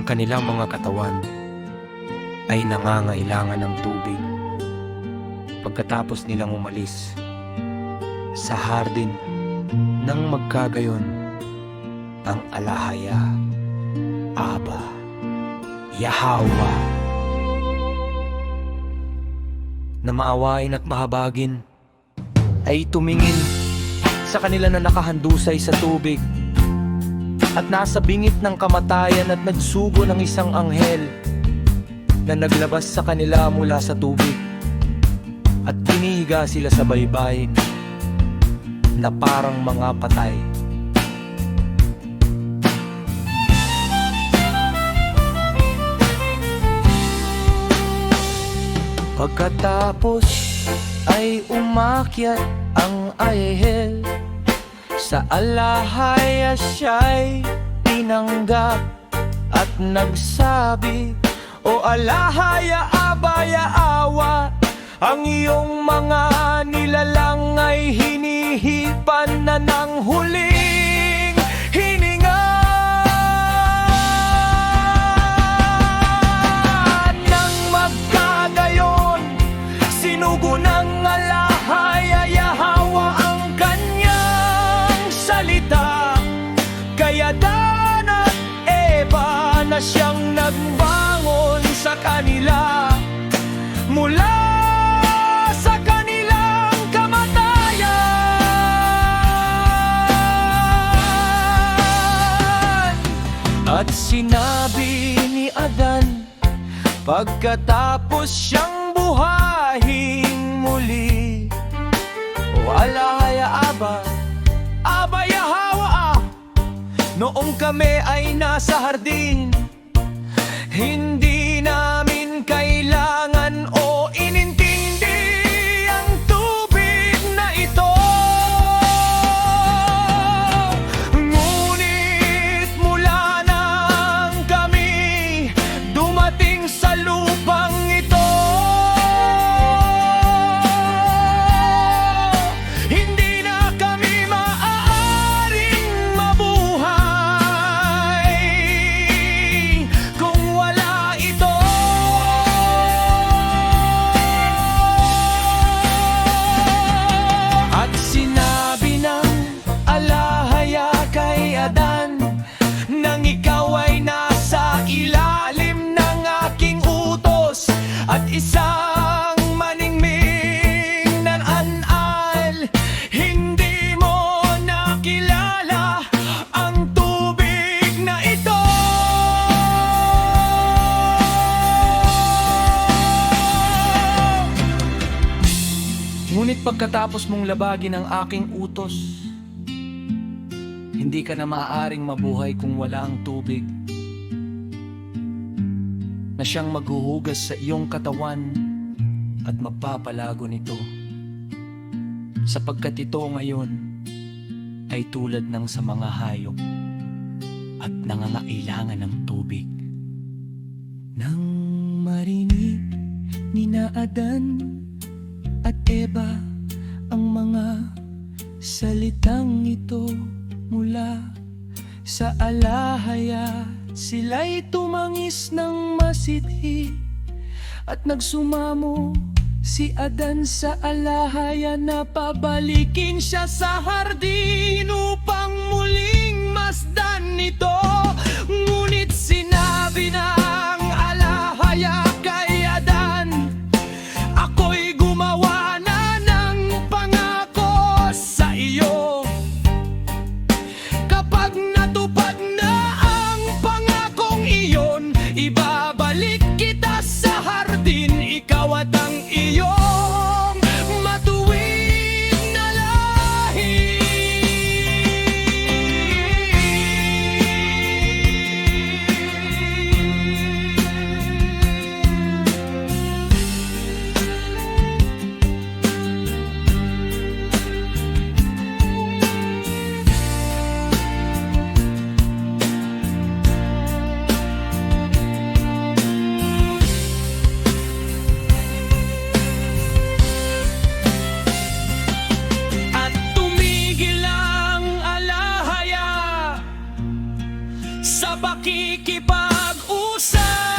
kanilang mga katawan ay nangangailangan ng tubig. Pagkatapos nilang umalis sa hardin nang magkagayon, ang alahaya, Aba, Yahawa, na maawain at mahabagin, ay tumingin sa kanila na nakahandusay sa tubig at nasa bingit ng kamatayan, at nagsugo ng isang anghel na naglabas sa kanila mula sa tubig, at pinihiga sila sa baybayin na parang mga patay. Pagkatapos ay umakyat ang anghel sa alahaya, siya'y tinanggap at nagsabi, "O alahaya, Aba, Yahawa, ang iyong mga nilalang ay hinihipan na ng huling hininga." Nang magkagayon, sinugo ng alahaya, Yahawa, ang kanyang salita. Kaya Dan at Eva na siyang nagbangon sa kanila mula sa kanilang kamatayan. At sinabi ni Adan, pagkatapos siyang buhayin muli, "O alahaya, Aba, Aba, Yahawa, noong kami ay nasa hardin, hindi namin kailangan o inintindi ang tubig na ito. Ngunit mula nang kami dumating sa lupang ito, hindi na kami maaaring mabuhay kung wala ito." At sinabi ng alahaya kay Adan, "Nang ikaw ay nasa ilalim ng aking utos at isang maningming ng anal, hindi mo nakilala ang tubig na ito." Ngunit pagkatapos mong labagin ang aking utos, hindi ka na maaaring mabuhay kung wala ang tubig na siyang maghuhugas sa iyong katawan at magpapalago nito, sapagkat ito ngayon ay tulad ng sa mga hayop at nangangailangan ng tubig. Nang marinig ni Adan at Eva ang mga salitang ito mula sa alahaya, sila'y tumangis ng masidhi at nagsumamo si Adan sa alahaya na pabalikin siya sa hardin upang muling masdan nito. Ngunit sinabi ng alahaya kay Adan, "Ako'y gumawa na ng pangako sa iyo. Kapag natupad na ang pangakong iyon, ibabalik kita sa hardin, ikaw at ang iyong matuwid na lahi." Sa pakikipag parusa.